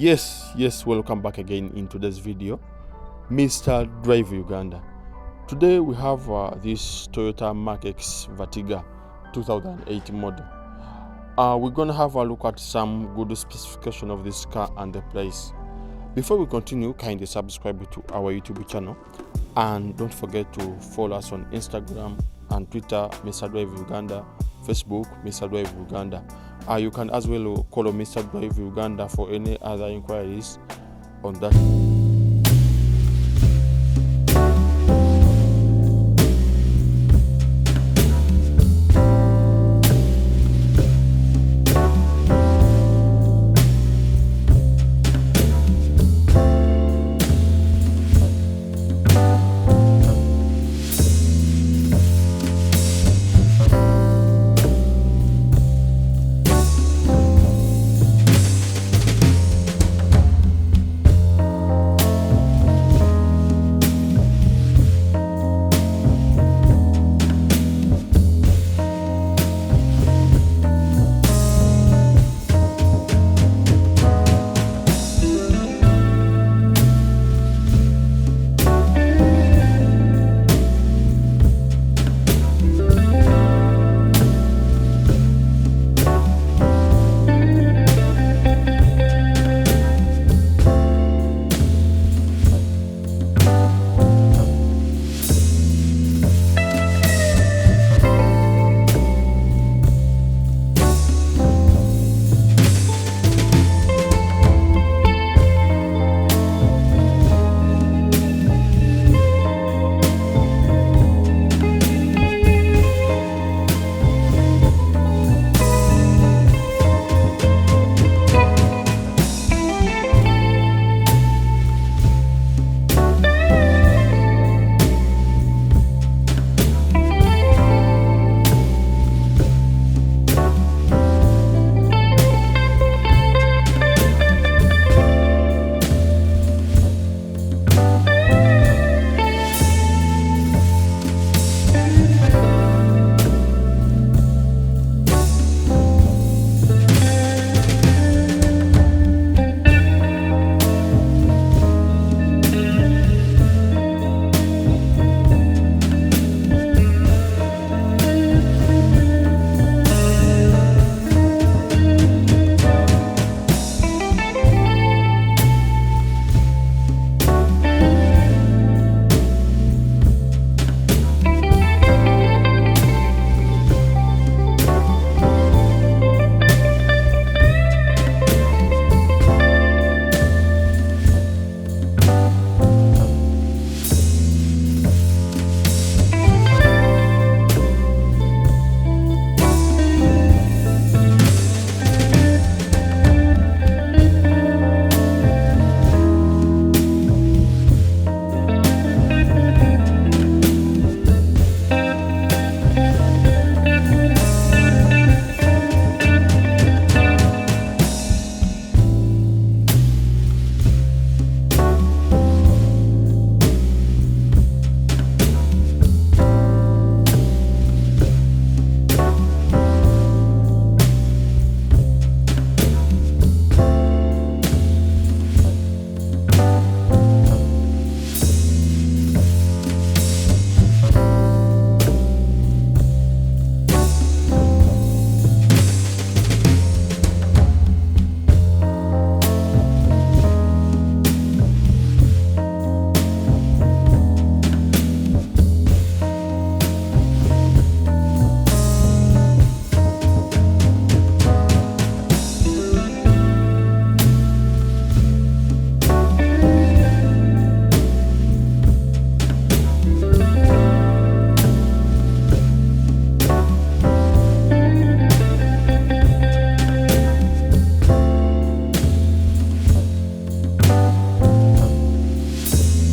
Yes, welcome back again in today's video, Mr. Drive Uganda. Today we have this Toyota MarkX Vatiga 2008 model. We're gonna have a look at some good specification of this car and the price. Before we continue, kindly subscribe to our YouTube channel and don't forget to follow us on Instagram and Twitter, Mr. Drive Uganda, Facebook, Mr. Drive Uganda. You can as well call Mr. Drive Uganda for any other inquiries on that.